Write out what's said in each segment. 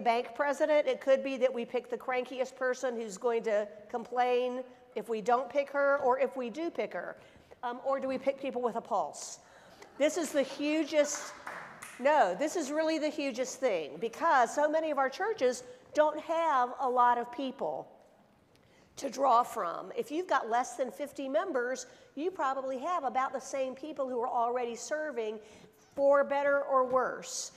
the bank president. It could be that we pick the crankiest person who's going to complain if we don't pick her, or if we do pick her. Or do we pick people with a pulse? This is the hugest, no, this is really the hugest thing, because so many of our churches don't have a lot of people to draw from. If you've got less than 50 members, you probably have about the same people who are already serving, for better or worse.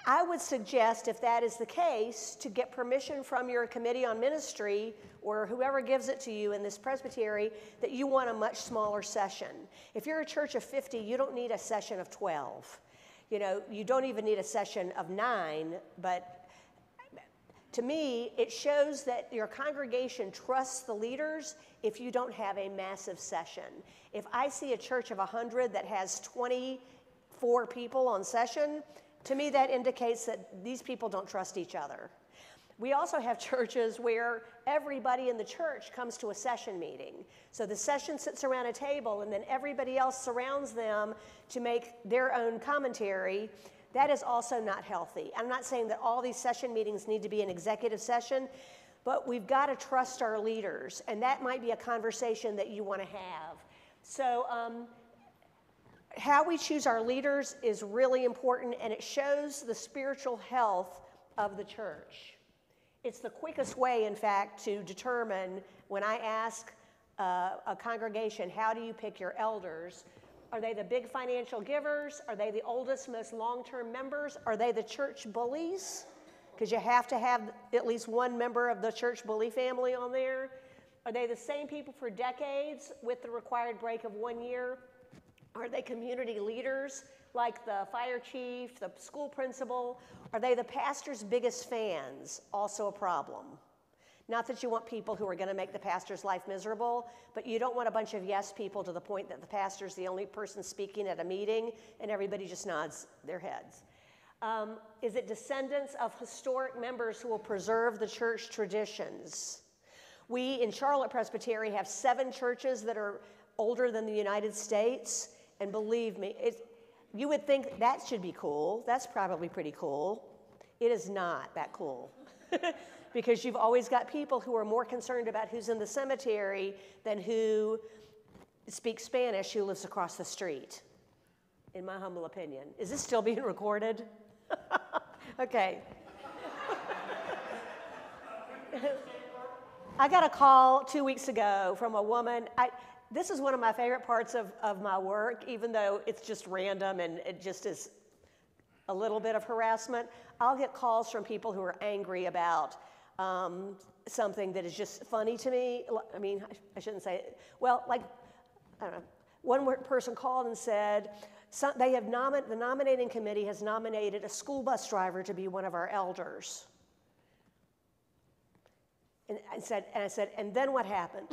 I would suggest, if that is the case, to get permission from your committee on ministry or whoever gives it to you in this presbytery that you want a much smaller session. If you're a church of 50, you don't need a session of 12. You know, you don't even need a session of 9, but to me, it shows that your congregation trusts the leaders if you don't have a massive session. If I see a church of 100 that has 24 people on session, to me, that indicates that these people don't trust each other. We also have churches where everybody in the church comes to a session meeting. So the session sits around a table, and then everybody else surrounds them to make their own commentary. That is also not healthy. I'm not saying that all these session meetings need to be an executive session, but we've got to trust our leaders, and that might be a conversation that you want to have. So, how we choose our leaders is really important, and it shows the spiritual health of the church. It's the quickest way, in fact, to determine, when I ask a congregation, how do you pick your elders? Are they the big financial givers? Are they the oldest, most long-term members? Are they the church bullies? Because you have to have at least one member of the church bully family on there. Are they the same people for decades with the required break of 1 year? Are they community leaders, like the fire chief, the school principal? Are they the pastor's biggest fans? Also a problem. Not that you want people who are going to make the pastor's life miserable, but you don't want a bunch of yes people to the point that the pastor's the only person speaking at a meeting and everybody just nods their heads. Is it descendants of historic members who will preserve the church traditions? We in Charlotte Presbytery have 7 churches that are older than the United States. And believe me, you would think that should be cool. That's probably pretty cool. It is not that cool. Because you've always got people who are more concerned about who's in the cemetery than who speaks Spanish, who lives across the street, in my humble opinion. Is this still being recorded? Okay. I got a call 2 weeks ago from a woman. This is one of my favorite parts of my work, even though it's just random and it just is a little bit of harassment. I'll get calls from people who are angry about something that is just funny to me. I mean, I shouldn't say it. Well, like, I don't know. One person called and said, the nominating committee has nominated a school bus driver to be one of our elders. And I said, and then what happened?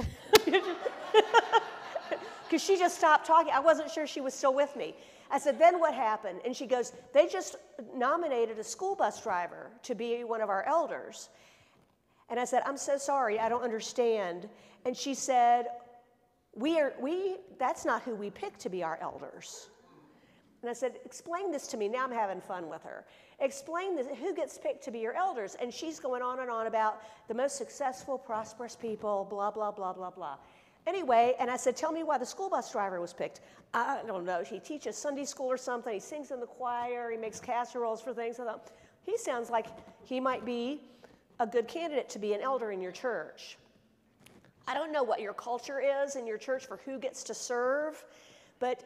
Because she just stopped talking. I wasn't sure she was still with me. I said, then what happened? And she goes, they just nominated a school bus driver to be one of our elders. And I said, I'm so sorry, I don't understand. And she said, that's not who we picked to be our elders. And I said, explain this to me. Now I'm having fun with her. Explain this, who gets picked to be your elders? And she's going on and on about the most successful, prosperous people, blah, blah, blah, blah, blah. Anyway, and I said, tell me why the school bus driver was picked. I don't know. He teaches Sunday school or something. He sings in the choir. He makes casseroles for things. I thought, he sounds like he might be a good candidate to be an elder in your church. I don't know what your culture is in your church for who gets to serve, but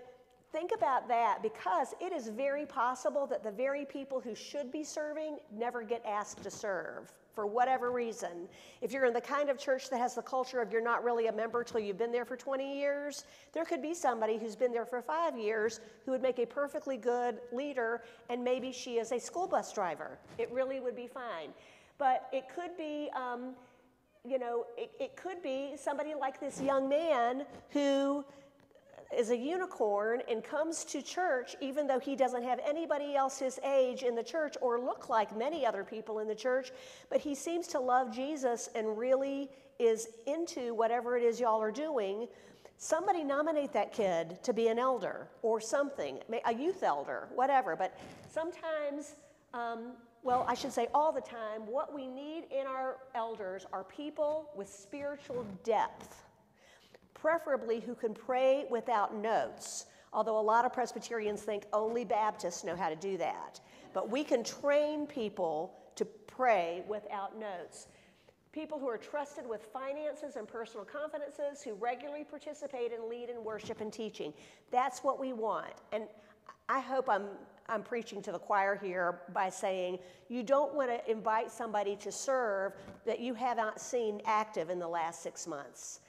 think about that, because it is very possible that the very people who should be serving never get asked to serve for whatever reason. If you're in the kind of church that has the culture of you're not really a member till you've been there for 20 years, there could be somebody who's been there for 5 years who would make a perfectly good leader, and maybe she is a school bus driver. It really would be fine. But it could be, it could be somebody like this young man who is a unicorn and comes to church even though he doesn't have anybody else his age in the church or look like many other people in the church, but he seems to love Jesus and really is into whatever it is y'all are doing. Somebody nominate that kid to be an elder or something, a youth elder, whatever. But sometimes well, I should say all the time, what we need in our elders are people with spiritual depth, preferably who can pray without notes, although a lot of Presbyterians think only Baptists know how to do that. But we can train people to pray without notes. People who are trusted with finances and personal confidences, who regularly participate and lead in worship and teaching. That's what we want. And I hope I'm preaching to the choir here by saying you don't want to invite somebody to serve that you haven't seen active in the last 6 months.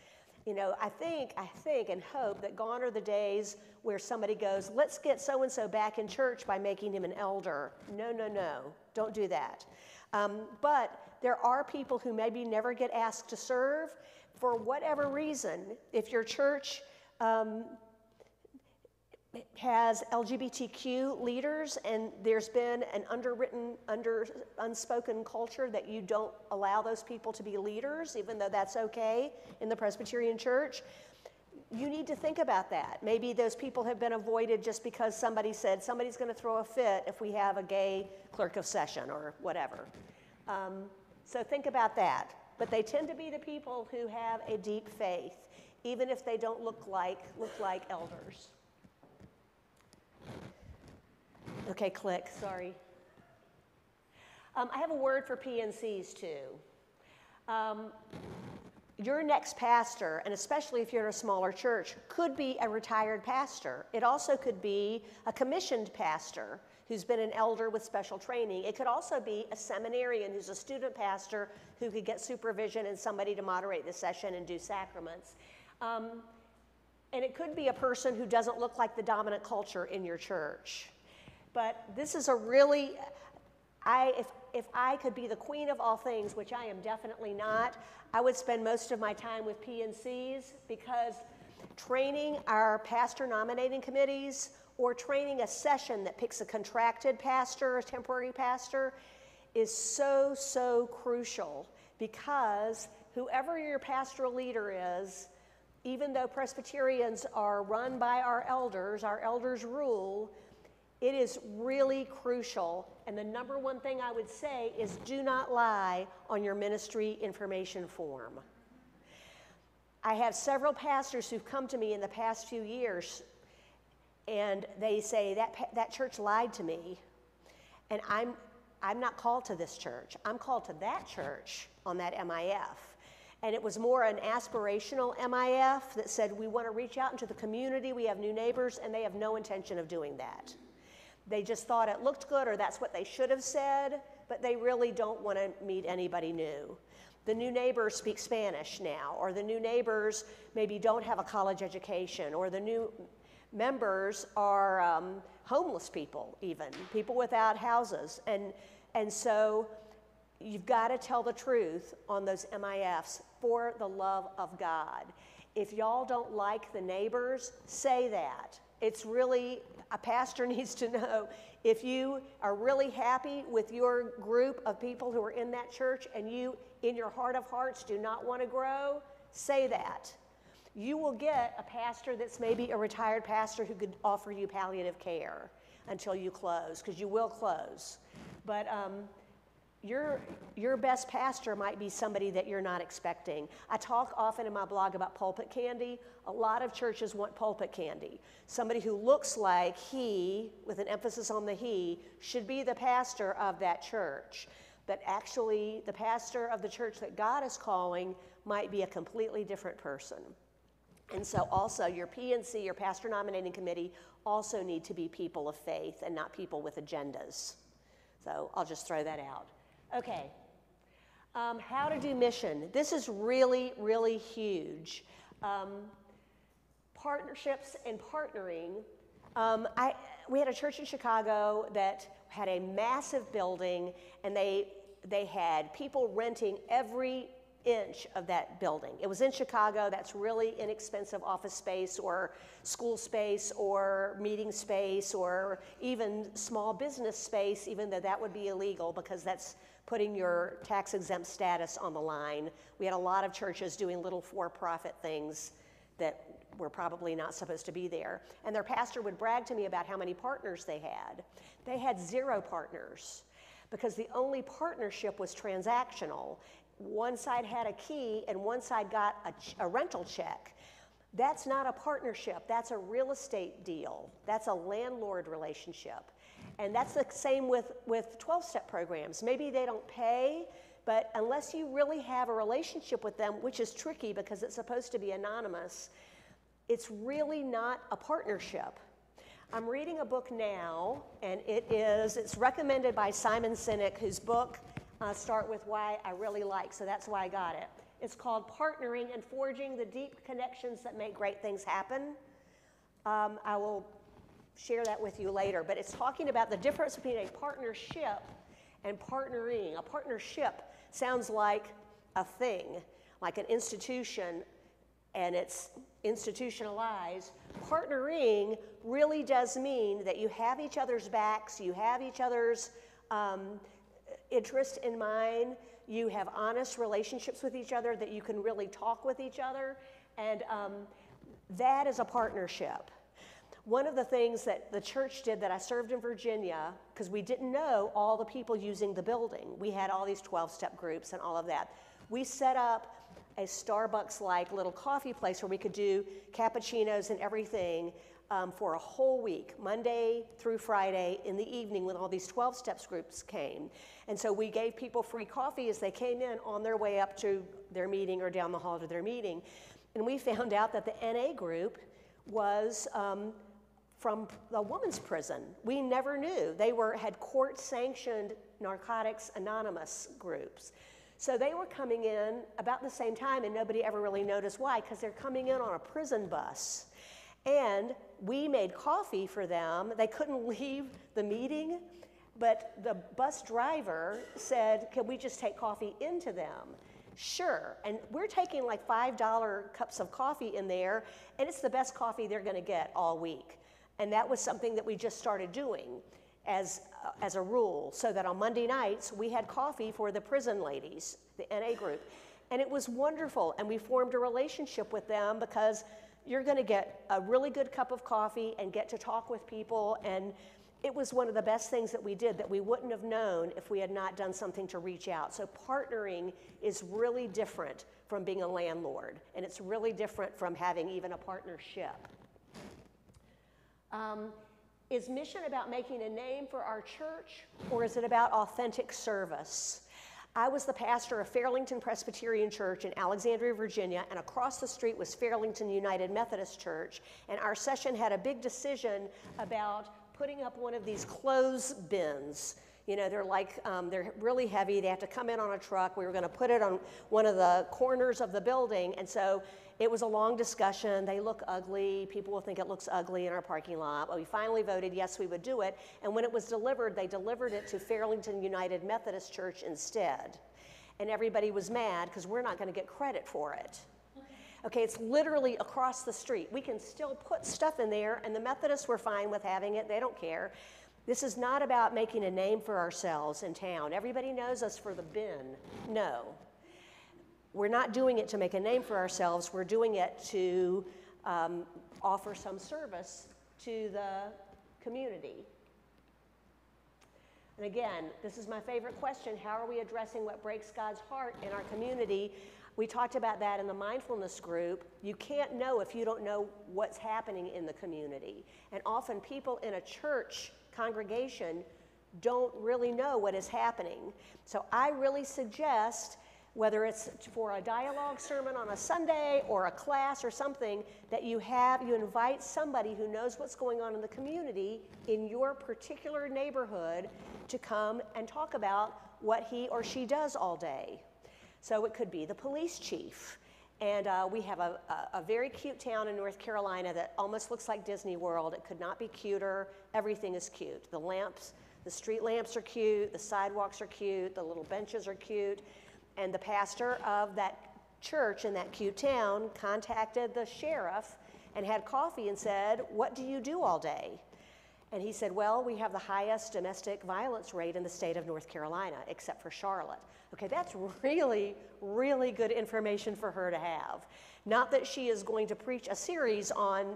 You know, I think and hope that gone are the days where somebody goes, let's get so-and-so back in church by making him an elder. No, no, no, don't do that. But there are people who maybe never get asked to serve for whatever reason. If your church has LGBTQ leaders and there's been an unspoken culture that you don't allow those people to be leaders, even though that's okay in the Presbyterian church, you need to think about that. Maybe those people have been avoided just because somebody said somebody's going to throw a fit if we have a gay clerk of session or whatever. So think about that. But they tend to be the people who have a deep faith, even if they don't look like elders. Okay, click, sorry. I have a word for PNCs too. Your next pastor, and especially if you're in a smaller church, could be a retired pastor. It also could be a commissioned pastor who's been an elder with special training. It could also be a seminarian who's a student pastor who could get supervision and somebody to moderate the session and do sacraments. And it could be a person who doesn't look like the dominant culture in your church. But this is a really, if I could be the queen of all things, which I am definitely not, I would spend most of my time with PNCs, because training our pastor nominating committees or training a session that picks a contracted pastor, a temporary pastor, is so, so crucial, because whoever your pastoral leader is, even though Presbyterians are run by our elders rule, it is really crucial. And the number one thing I would say is do not lie on your ministry information form. I have several pastors who've come to me in the past few years and they say that church lied to me, and I'm not called to this church. I'm called to that church on that MIF. And it was more an aspirational MIF that said we want to reach out into the community, we have new neighbors, and they have no intention of doing that. They just thought it looked good, or that's what they should have said, but they really don't want to meet anybody new. The new neighbors speak Spanish now, or the new neighbors maybe don't have a college education, or the new members are homeless people even, people without houses. And so you've got to tell the truth on those MIFs for the love of God. If y'all don't like the neighbors, say that. It's really, a pastor needs to know, if you are really happy with your group of people who are in that church and you, in your heart of hearts, do not want to grow, say that. You will get a pastor that's maybe a retired pastor who could offer you palliative care until you close, because you will close. But your best pastor might be somebody that you're not expecting. I talk often in my blog about pulpit candy. A lot of churches want pulpit candy. Somebody who looks like he, with an emphasis on the he, should be the pastor of that church. But actually, the pastor of the church that God is calling might be a completely different person. And so also your PNC, your pastor nominating committee, also need to be people of faith and not people with agendas. So I'll just throw that out. Okay, how to do mission. This is really, really huge. Partnerships and partnering. We had a church in Chicago that had a massive building, and they had people renting every inch of that building. It was in Chicago. That's really inexpensive office space or school space or meeting space or even small business space, even though that would be illegal because that's putting your tax-exempt status on the line. We had a lot of churches doing little for-profit things that were probably not supposed to be there. And their pastor would brag to me about how many partners they had. They had 0 partners. because the only partnership was transactional. One side had a key and one side got a rental check. That's not a partnership, that's a real estate deal. That's a landlord relationship. And that's the same with 12-step programs. Maybe they don't pay, but unless you really have a relationship with them, which is tricky because it's supposed to be anonymous, it's really not a partnership. I'm reading a book now, and it's recommended by Simon Sinek, whose book Start With Why I really like, so that's why I got it. It's called Partnering and Forging the Deep Connections That Make Great Things Happen. I will share that with you later, but it's talking about the difference between a partnership and partnering. A partnership sounds like a thing, like an institution, and it's institutionalized. Partnering really does mean that you have each other's backs, you have each other's interest in mind, you have honest relationships with each other, that you can really talk with each other, and that is a partnership. One of the things that the church did that I served in Virginia, because we didn't know all the people using the building. We had all these 12-step groups and all of that. We set up a Starbucks-like little coffee place where we could do cappuccinos and everything for a whole week, Monday through Friday in the evening when all these 12-steps groups came. And so we gave people free coffee as they came in on their way up to their meeting or down the hall to their meeting. And we found out that the NA group was from the women's prison. We never knew. They had court-sanctioned Narcotics Anonymous groups. So they were coming in about the same time, and nobody ever really noticed why, because they're coming in on a prison bus. And we made coffee for them. They couldn't leave the meeting, but the bus driver said, can we just take coffee into them? Sure, and we're taking like $5 cups of coffee in there, and it's the best coffee they're gonna get all week. And that was something that we just started doing as a rule, so that on Monday nights, we had coffee for the prison ladies, the NA group. And it was wonderful, and we formed a relationship with them because you're gonna get a really good cup of coffee and get to talk with people, and it was one of the best things that we did that we wouldn't have known if we had not done something to reach out. So partnering is really different from being a landlord, and it's really different from having even a partnership. Is mission about making a name for our church, or is it about authentic service? I was the pastor of Farmington Presbyterian Church in Alexandria, Virginia, and across the street was Farmington United Methodist Church, and our session had a big decision about putting up one of these clothes bins. You know, they're really heavy, they have to come in on a truck. We were gonna put it on one of the corners of the building, and so it was a long discussion. They look ugly. People will think it looks ugly in our parking lot. But we finally voted yes, we would do it. And when it was delivered, they delivered it to Farmington United Methodist Church instead. And everybody was mad because we're not going to get credit for it. Okay, it's literally across the street. We can still put stuff in there, and the Methodists were fine with having it. They don't care. This is not about making a name for ourselves in town. Everybody knows us for the bin. No. We're not doing it to make a name for ourselves. We're doing it to offer some service to the community. And again, this is my favorite question. How are we addressing what breaks God's heart in our community? We talked about that in the mindfulness group. You can't know if you don't know what's happening in the community. And often people in a church congregation don't really know what is happening. So I really suggest, whether it's for a dialogue sermon on a Sunday or a class or something, that you invite somebody who knows what's going on in the community in your particular neighborhood to come and talk about what he or she does all day. So it could be the police chief. And we have a very cute town in North Carolina that almost looks like Disney World. It could not be cuter. Everything is cute. The lamps, the street lamps are cute, the sidewalks are cute, the little benches are cute. And the pastor of that church in that cute town contacted the sheriff and had coffee and said, what do you do all day? And he said, well, we have the highest domestic violence rate in the state of North Carolina, except for Charlotte. Okay, that's really, really good information for her to have. Not that she is going to preach a series on,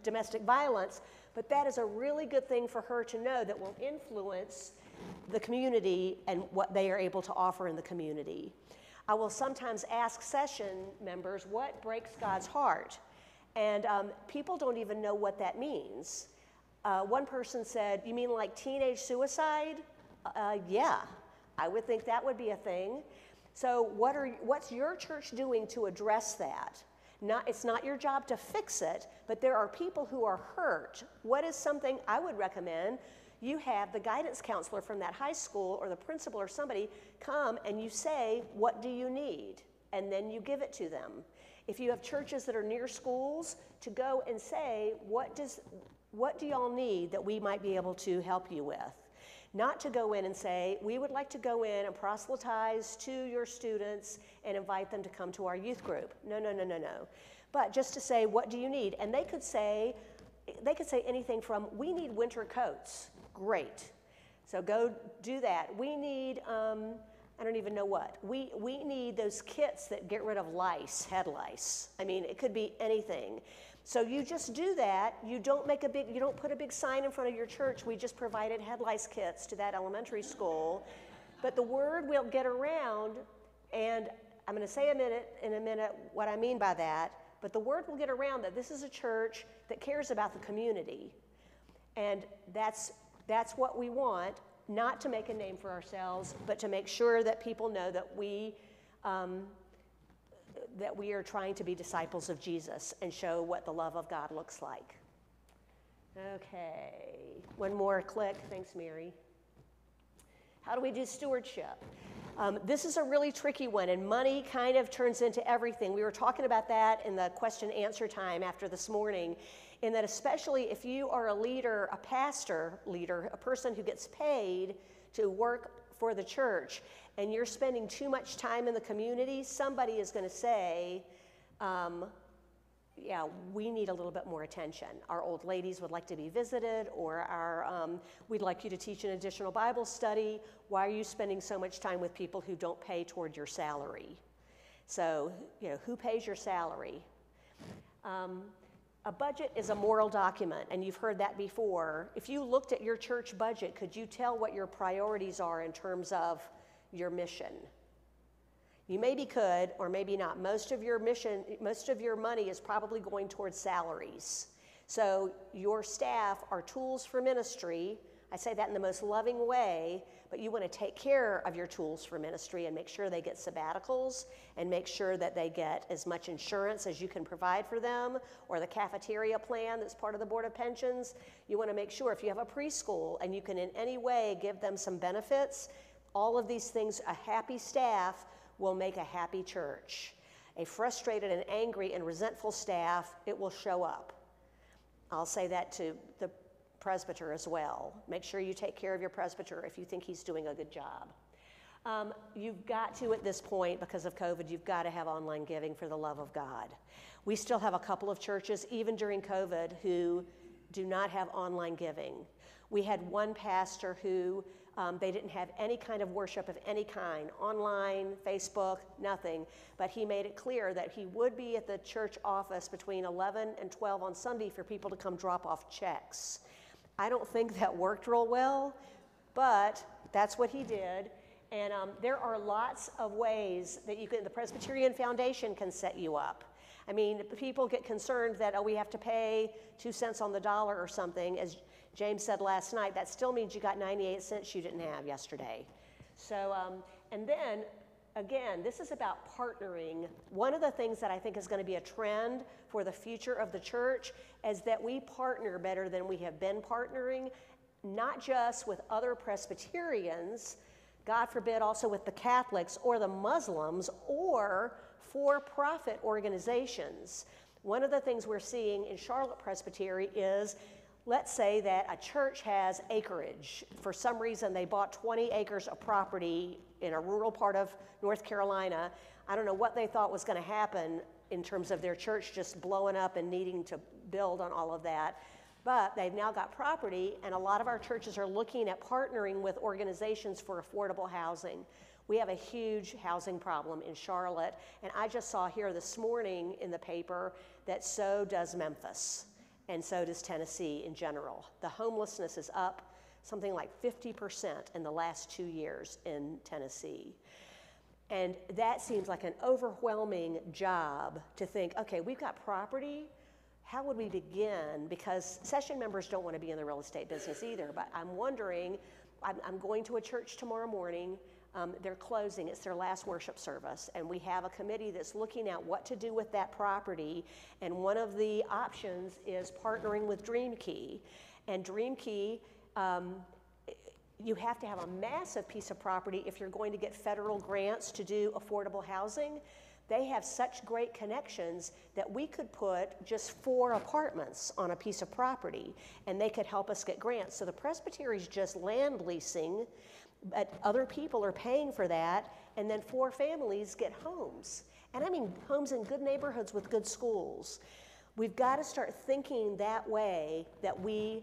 domestic violence, but that is a really good thing for her to know that will influence the community and what they are able to offer in the community. I will sometimes ask session members, what breaks God's heart? And people don't even know what that means. One person said, you mean like teenage suicide? Yeah, I would think that would be a thing. So what's your church doing to address that? It's not your job to fix it, but there are people who are hurt. What is something I would recommend? You have the guidance counselor from that high school or the principal or somebody come and you say, what do you need? And then you give it to them. If you have churches that are near schools, to go and say, what do y'all need that we might be able to help you with? Not to go in and say, we would like to go in and proselytize to your students and invite them to come to our youth group. No. But just to say, what do you need? And they could say anything from, we need winter coats. Great. So go do that. We need, I don't even know what. We need those kits that get rid of lice, head lice. I mean, it could be anything. So you just do that. You don't put a big sign in front of your church. We just provided head lice kits to that elementary school. But the word will get around, and I'm going to say in a minute what I mean by that, but the word will get around that this is a church that cares about the community. And that's what we want, not to make a name for ourselves, but to make sure that people know that we are trying to be disciples of Jesus and show what the love of God looks like. Okay, one more click. Thanks, Mary. How do we do stewardship? This is a really tricky one, and money kind of turns into everything. We were talking about that in the question and answer time after this morning, in that especially if you are a leader, a pastor leader, a person who gets paid to work for the church, and you're spending too much time in the community, somebody is going to say, yeah, we need a little bit more attention. Our old ladies would like to be visited, or we'd like you to teach an additional Bible study. Why are you spending so much time with people who don't pay toward your salary? So, who pays your salary? A budget is a moral document, and you've heard that before. If you looked at your church budget, could you tell what your priorities are in terms of your mission? You maybe could, or maybe not. Most of your money is probably going towards salaries. So your staff are tools for ministry. I say that in the most loving way, but you want to take care of your tools for ministry and make sure they get sabbaticals and make sure that they get as much insurance as you can provide for them, or the cafeteria plan that's part of the Board of Pensions. You want to make sure if you have a preschool and you can in any way give them some benefits, all of these things, a happy staff will make a happy church. A frustrated and angry and resentful staff, it will show up. I'll say that to the presbyter as well. Make sure you take care of your presbyter if you think he's doing a good job. You've got to, at this point, because of COVID, you've got to have online giving for the love of God. We still have a couple of churches, even during COVID, who do not have online giving. We had one pastor who they didn't have any kind of worship of any kind, online, Facebook, nothing, but he made it clear that he would be at the church office between 11 and 12 on Sunday for people to come drop off checks. I don't think that worked real well, but that's what he did. And there are lots of ways that the Presbyterian Foundation can set you up. I mean, people get concerned that, we have to pay 2 cents on the dollar or something. As James said last night, that still means you got 98 cents you didn't have yesterday. So, and then, again, this is about partnering. One of the things that I think is going to be a trend for the future of the church is that we partner better than we have been partnering, not just with other Presbyterians, God forbid also with the Catholics or the Muslims or for-profit organizations. One of the things we're seeing in Charlotte Presbytery is, let's say that a church has acreage. For some reason, they bought 20 acres of property in a rural part of North Carolina. I don't know what they thought was going to happen in terms of their church just blowing up and needing to build on all of that. But they've now got property, and a lot of our churches are looking at partnering with organizations for affordable housing. We have a huge housing problem in Charlotte, and I just saw here this morning in the paper that so does Memphis, and so does Tennessee in general. The homelessness is up. something like 50% in the last 2 years in Tennessee. And that seems like an overwhelming job to think, okay, we've got property, how would we begin? Because session members don't want to be in the real estate business either, but I'm wondering, I'm going to a church tomorrow morning. They're closing, it's their last worship service, and we have a committee that's looking at what to do with that property, and one of the options is partnering with Dreamkey. And Dreamkey, you have to have a massive piece of property if you're going to get federal grants to do affordable housing. They have such great connections that we could put just 4 apartments on a piece of property, and they could help us get grants. So the Presbytery is just land leasing, but other people are paying for that, and then 4 families get homes. And I mean homes in good neighborhoods with good schools. We've got to start thinking that way, that we,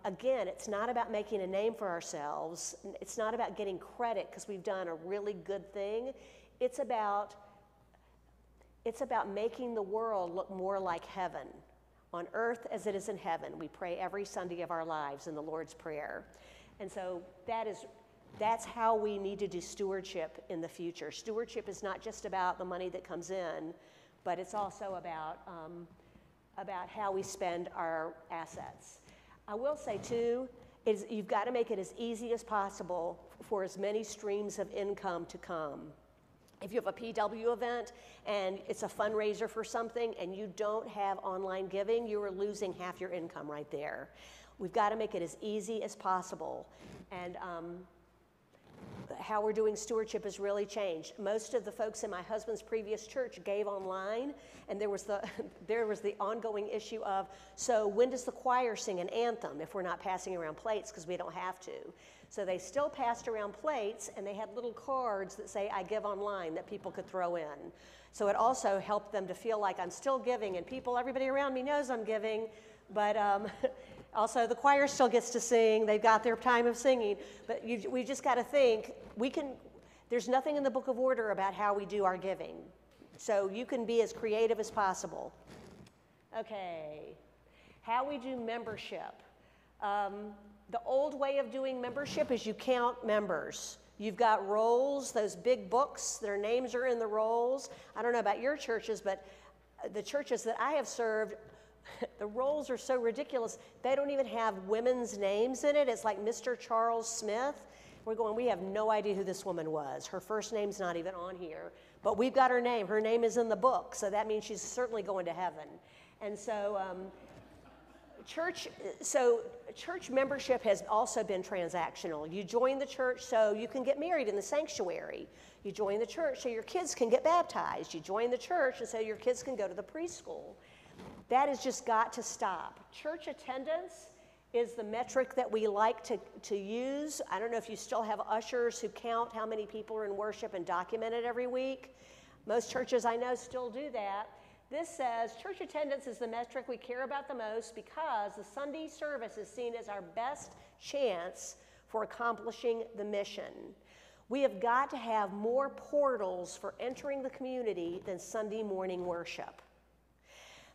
again, it's not about making a name for ourselves. It's not about getting credit because we've done a really good thing. It's about making the world look more like heaven, on earth as it is in heaven. We pray every Sunday of our lives in the Lord's Prayer. And so that's how we need to do stewardship in the future. Stewardship is not just about the money that comes in, but it's also about how we spend our assets. I will say too, you've got to make it as easy as possible for as many streams of income to come. If you have a PW event and it's a fundraiser for something and you don't have online giving, you are losing half your income right there. We've got to make it as easy as possible. And how we're doing stewardship has really changed. Most of the folks in my husband's previous church gave online, and there was the ongoing issue of, so when does the choir sing an anthem if we're not passing around plates because we don't have to? So they still passed around plates, and they had little cards that say, I give online, that people could throw in. So it also helped them to feel like I'm still giving, and everybody around me knows I'm giving, but also the choir still gets to sing. They've got their time of singing, but we just got to think, there's nothing in the Book of Order about how we do our giving. So you can be as creative as possible. Okay, how we do membership. The old way of doing membership is you count members. You've got rolls, those big books, their names are in the rolls. I don't know about your churches, but the churches that I have served, the rolls are so ridiculous, they don't even have women's names in it. It's like Mr. Charles Smith. We're going, we have no idea who this woman was. Her first name's not even on here, but we've got her name. Her name is in the book, so that means she's certainly going to heaven. And so church membership has also been transactional. You join the church so you can get married in the sanctuary. You join the church so your kids can get baptized. You join the church and so your kids can go to the preschool. That has just got to stop. Church attendance is the metric that we like to use. I don't know if you still have ushers who count how many people are in worship and document it every week. Most churches I know still do that. This says church attendance is the metric we care about the most because the Sunday service is seen as our best chance for accomplishing the mission. We have got to have more portals for entering the community than Sunday morning worship.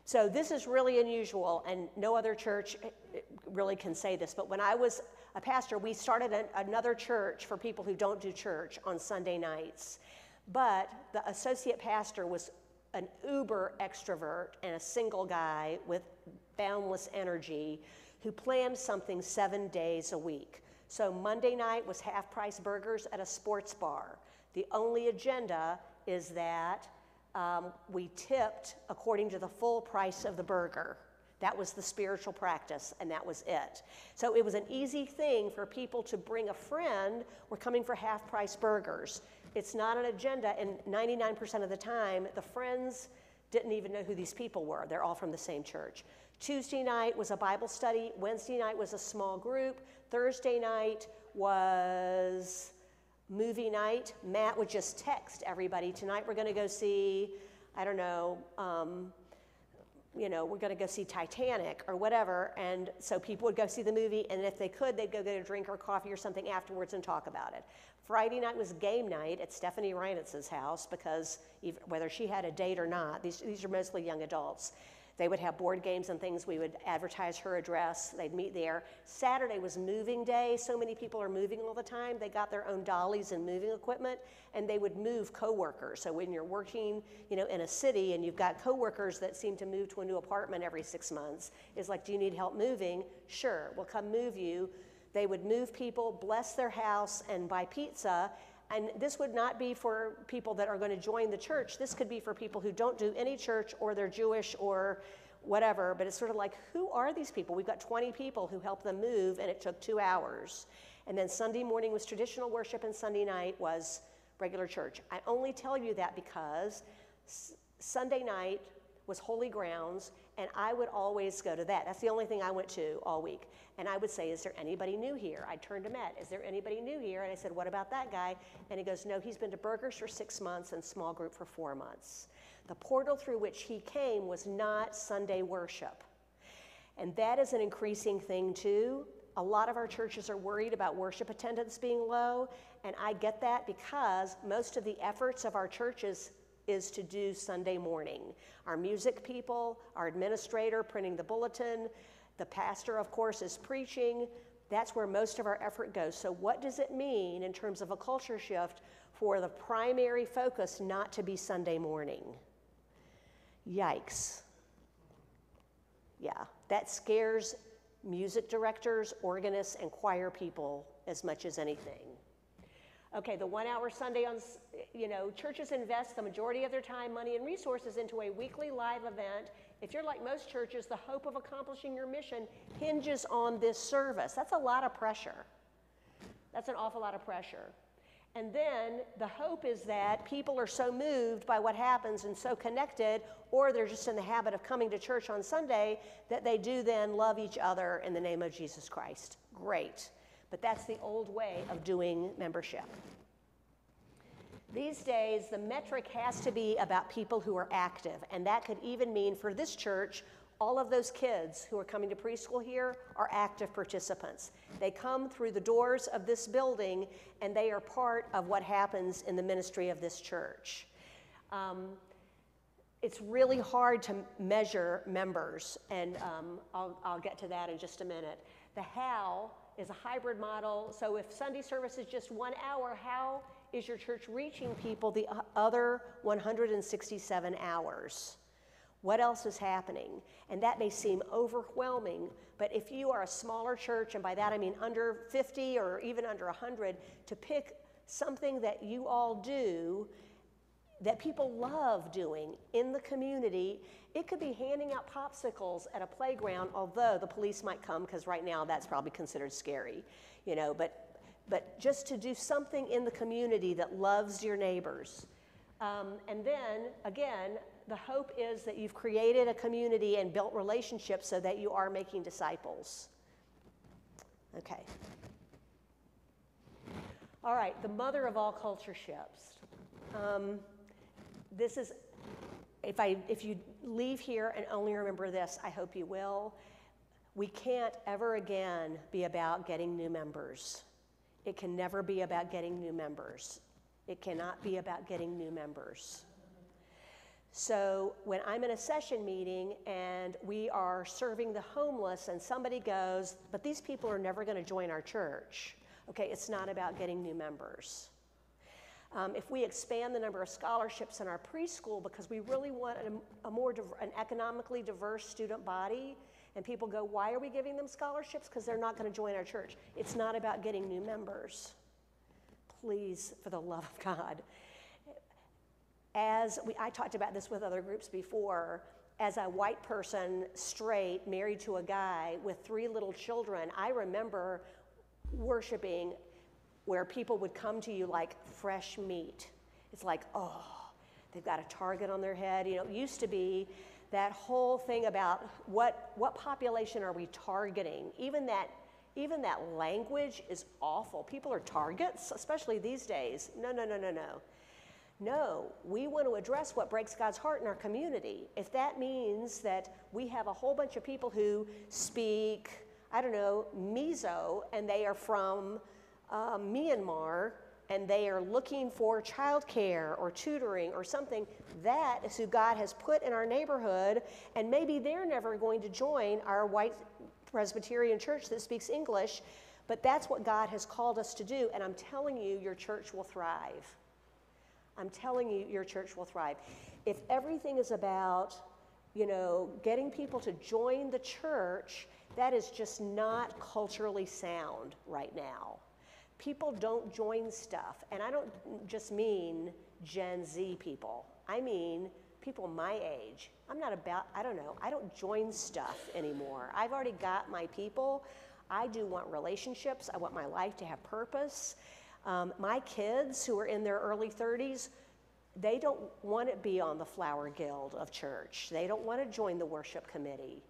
So this is really unusual, and no other church really can say this, but when I was a pastor, we started another church for people who don't do church on Sunday nights. But the associate pastor was an uber extrovert and a single guy with boundless energy who planned something 7 days a week. So Monday night was half-price burgers at a sports bar. The only agenda is that we tipped according to the full price of the burger. That was the spiritual practice, and that was it. So it was an easy thing for people to bring a friend. We're coming for half-price burgers. It's not an agenda, and 99% of the time, the friends didn't even know who these people were. They're all from the same church. Tuesday night was a Bible study. Wednesday night was a small group. Thursday night was movie night. Matt would just text everybody, tonight we're going to go see, I don't know, we're going to go see Titanic or whatever, and so people would go see the movie, and if they could, they'd go get a drink or coffee or something afterwards and talk about it. Friday night was game night at Stephanie Reinitz's house because whether she had a date or not, these are mostly young adults. They would have board games and things. We would advertise her address. They'd meet there. Saturday was moving day. So many people are moving all the time. They got their own dollies and moving equipment, and they would move coworkers. So when you're working, in a city and you've got coworkers that seem to move to a new apartment every 6 months, it's like, do you need help moving? Sure, we'll come move you. They would move people, bless their house, and buy pizza. And this would not be for people that are going to join the church. This could be for people who don't do any church, or they're Jewish or whatever. But it's sort of like, who are these people? We've got 20 people who helped them move, and it took 2 hours. And then Sunday morning was traditional worship, and Sunday night was regular church. I only tell you that because Sunday night was Holy Grounds, and I would always go to that. That's the only thing I went to all week. And I would say, is there anybody new here? I'd turn to Matt, is there anybody new here? And I said, what about that guy? And he goes, no, he's been to Burgers for 6 months and small group for 4 months. The portal through which he came was not Sunday worship. And that is an increasing thing too. A lot of our churches are worried about worship attendance being low, and I get that because most of the efforts of our churches is to do Sunday morning. Our music people, our administrator printing the bulletin, the pastor, of course, is preaching. That's where most of our effort goes. So what does it mean in terms of a culture shift for the primary focus not to be Sunday morning? Yikes. Yeah, that scares music directors, organists, and choir people as much as anything. Okay, the 1 hour Sunday on, churches invest the majority of their time, money, and resources into a weekly live event. If you're like most churches, the hope of accomplishing your mission hinges on this service. That's a lot of pressure. That's an awful lot of pressure. And then the hope is that people are so moved by what happens and so connected, or they're just in the habit of coming to church on Sunday, that they do then love each other in the name of Jesus Christ. Great. But that's the old way of doing membership. These days, the metric has to be about people who are active, and that could even mean for this church, all of those kids who are coming to preschool here are active participants. They come through the doors of this building, and they are part of what happens in the ministry of this church. It's really hard to measure members, and I'll get to that in just a minute. The how is a hybrid model. So if Sunday service is just 1 hour, how is your church reaching people the other 167 hours? What else is happening? And that may seem overwhelming, but if you are a smaller church, and by that I mean under 50 or even under 100, to pick something that you all do that people love doing in the community. It could be handing out popsicles at a playground, although the police might come, because right now that's probably considered scary, but just to do something in the community that loves your neighbors. And then, again, the hope is that you've created a community and built relationships so that you are making disciples. Okay. All right, the mother of all culture shifts. This is, if you leave here and only remember this, I hope you will. We can't ever again be about getting new members. It can never be about getting new members. It cannot be about getting new members. So when I'm in a session meeting and we are serving the homeless and somebody goes, but these people are never going to join our church. Okay, it's not about getting new members. If we expand the number of scholarships in our preschool because we really want an economically diverse student body, and people go, why are we giving them scholarships? Because they're not going to join our church. It's not about getting new members. Please, for the love of God. I talked about this with other groups before, as a white person, straight, married to a guy with 3 little children, I remember worshiping where people would come to you like fresh meat. It's like, oh, they've got a target on their head. It used to be that whole thing about what population are we targeting? Even that language is awful. People are targets, especially these days. No. No, we want to address what breaks God's heart in our community. If that means that we have a whole bunch of people who speak, Mizo, and they are from Myanmar, and they are looking for childcare or tutoring or something, that is who God has put in our neighborhood, and maybe they're never going to join our white Presbyterian church that speaks English, but that's what God has called us to do, and I'm telling you, your church will thrive. I'm telling you, your church will thrive. If everything is about, getting people to join the church, that is just not culturally sound right now. People don't join stuff, and I don't just mean Gen Z people. I mean people my age. I don't join stuff anymore. I've already got my people. I do want relationships. I want my life to have purpose. My kids who are in their early 30s, they don't want to be on the Flower Guild of church. They don't want to join the worship committee,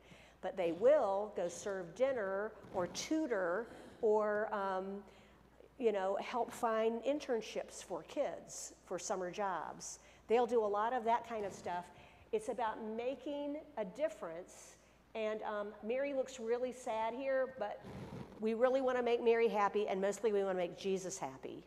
but they will go serve dinner or tutor or help find internships for kids for summer jobs. They'll do a lot of that kind of stuff. It's about making a difference. And Mary looks really sad here, but we really want to make Mary happy, and mostly we want to make Jesus happy.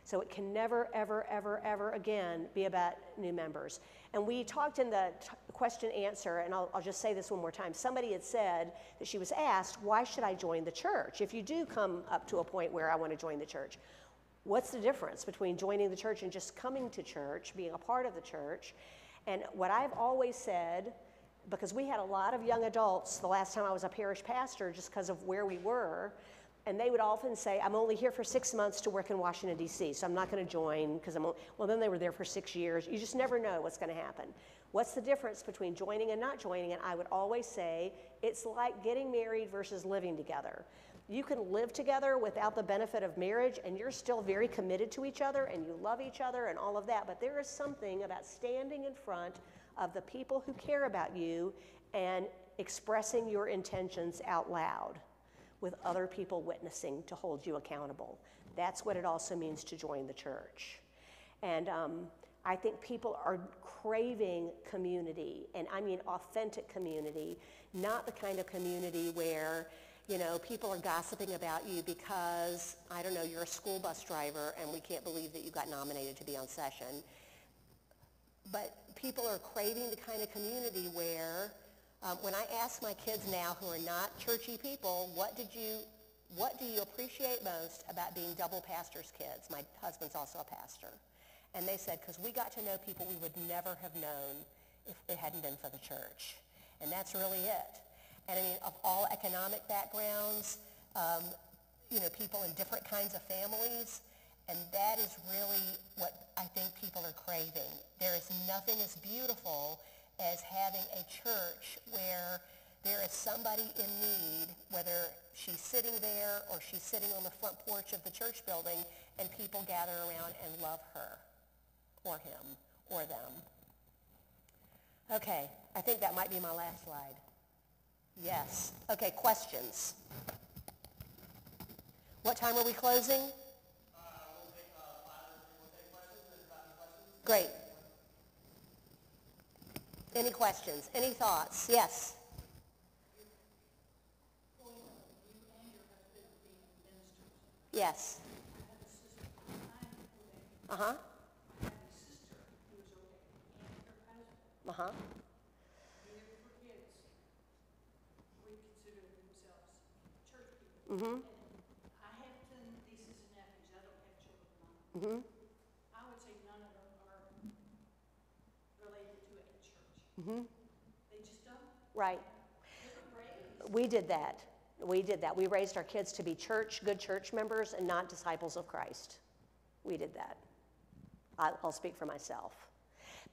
So it can never, ever, ever, ever again be about new members. And we talked in the question answer, and I'll just say this one more time. Somebody had said that she was asked, why should I join the church? If you do come up to a point where I want to join the church, what's the difference between joining the church and just coming to church, being a part of the church? And what I've always said, because we had a lot of young adults the last time I was a parish pastor just because of where we were, and they would often say, I'm only here for 6 months to work in Washington, D.C., so I'm not going to join because then they were there for 6 years. You just never know what's going to happen. What's the difference between joining and not joining? And I would always say it's like getting married versus living together. You can live together without the benefit of marriage, and you're still very committed to each other, and you love each other and all of that, but there is something about standing in front of the people who care about you and expressing your intentions out loud with other people witnessing to hold you accountable. That's what it also means to join the church. And I think people are craving community, and I mean authentic community, not the kind of community where people are gossiping about you because, you're a school bus driver and we can't believe that you got nominated to be on session. But people are craving the kind of community where, when I ask my kids now who are not churchy people, what do you appreciate most about being double pastor's kids? My husband's also a pastor. And they said, because we got to know people we would never have known if it hadn't been for the church. And that's really it. And I mean, of all economic backgrounds, people in different kinds of families, and that is really what I think people are craving. There is nothing as beautiful as having a church where there is somebody in need, whether she's sitting there or she's sitting on the front porch of the church building, and people gather around and love her or him or them. Okay, I think that might be my last slide. Yes. Okay, questions. What time are we closing? We'll take 5 questions. Great. Any questions? Any thoughts? Yes. Yes. Uh-huh. Uh-huh. Mm-hmm. I have 10 nieces and nephews. I don't have children. Mm-hmm. I would say none of them are related to a church. Mm-hmm. They just don't. Right. We did that. We raised our kids to be good church members and not disciples of Christ. We did that. I'll speak for myself.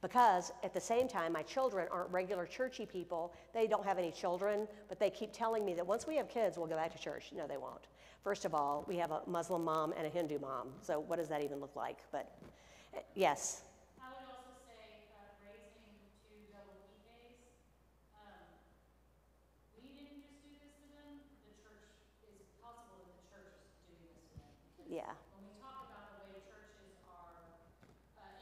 Because at the same time, my children aren't regular churchy people. They don't have any children, but they keep telling me that once we have kids, we'll go back to church. No, they won't. First of all, we have a Muslim mom and a Hindu mom, so what does that even look like? But yes. I would also say raising 2 double PKs. We didn't just do this to them. The church is possible that the church is doing this to them. Yeah. When we talk about the way churches are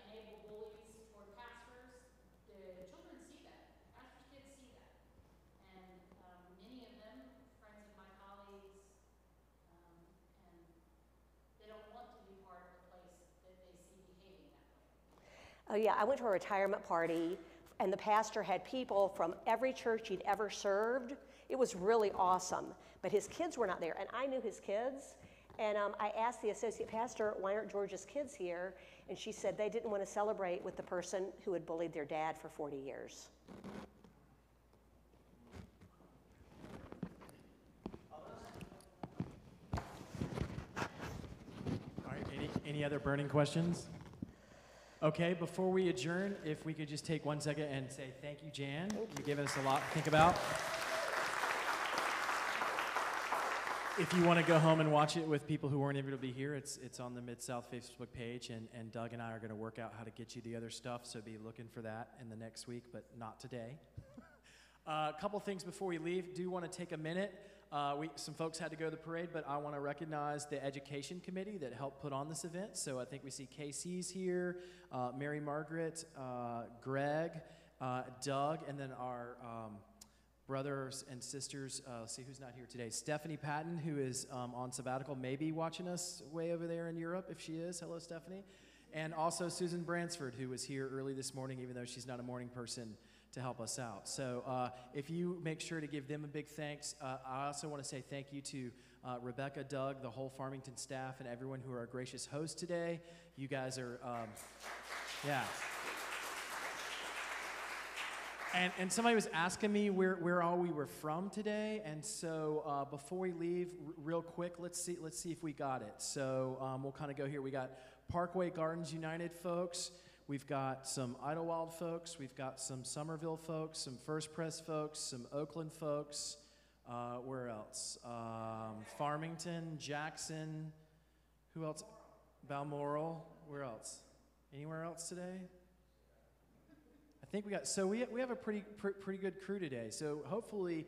enable bullies toward pastors, the children see that. Pastors' kids see that. And many of them, friends of my colleagues, and they don't want to be part of a place Oh yeah, I went to a retirement party, and the pastor had people from every church he'd ever served. It was really awesome, but his kids were not there, and I knew his kids. And I asked the associate pastor, why aren't George's kids here? And she said they didn't want to celebrate with the person who had bullied their dad for 40 years. All right, any other burning questions? Okay, before we adjourn, if we could just take 1 second and say thank you, Jan. You gave us a lot to think about. If you want to go home and watch it with people who weren't able to be here, it's on the Mid-South Facebook page, and Doug and I are going to work out how to get you the other stuff, so be looking for that in the next week, but not today. A couple things before we leave. Do want to take a minute. Some folks had to go to the parade, but I want to recognize the education committee that helped put on this event. So I think we see Casey's here, Mary Margaret, Greg, Doug, and then our brothers and sisters. Let's see who's not here today. Stephanie Patton, who is on sabbatical, maybe watching us way over there in Europe. If she is, hello, Stephanie. And also Susan Bransford, who was here early this morning, even though she's not a morning person, to help us out. So if you make sure to give them a big thanks. I also want to say thank you to Rebecca, Doug, the whole Farmington staff, and everyone who are our gracious hosts today. You guys are, yeah. And somebody was asking me where all we were from today, and so before we leave, real quick, let's see if we got it. So we'll kind of go here. We got Parkway Gardens United folks. We've got some Idlewild folks. We've got some Somerville folks, some First Pres folks, some Oakland folks. Where else? Farmington, Jackson. Who else? Balmoral. Where else? Anywhere else today? I think we got, so we have a pretty good crew today. So hopefully,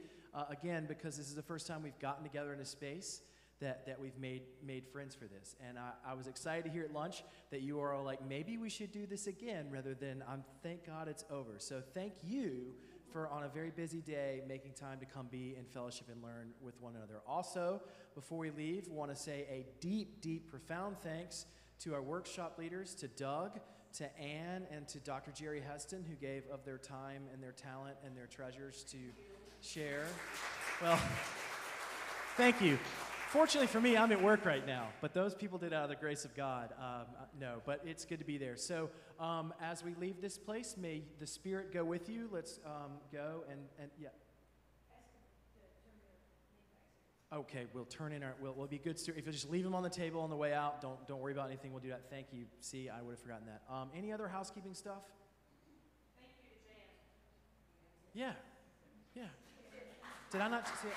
again, because this is the first time we've gotten together in a space, that we've made friends for this. And I was excited to hear at lunch that you are all like, maybe we should do this again, rather than thank God it's over. So thank you for, on a very busy day, making time to come be in fellowship and learn with one another. Also, before we leave, we want to say a deep, profound thanks to our workshop leaders, to Doug, to Ann, and to Dr. Jerry Heston, who gave of their time and their talent and their treasures to share. Well, thank you. Fortunately for me, I'm at work right now, but those people did out of the grace of God. No, but it's good to be there. So as we leave this place, may the Spirit go with you. Let's go and yeah. Okay, we'll turn in our, we'll be good stewards. If you'll just leave them on the table on the way out, don't worry about anything. We'll do that. Thank you. See, I would have forgotten that. Any other housekeeping stuff? Thank you to Jan. Yeah. Did I not see it?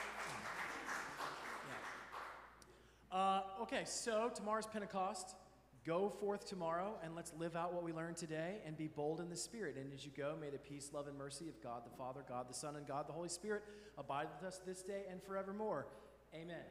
Yeah. Okay, so tomorrow's Pentecost. Go forth tomorrow and let's live out what we learned today and be bold in the Spirit. And as you go, may the peace, love, and mercy of God the Father, God the Son, and God the Holy Spirit abide with us this day and forevermore. Amen.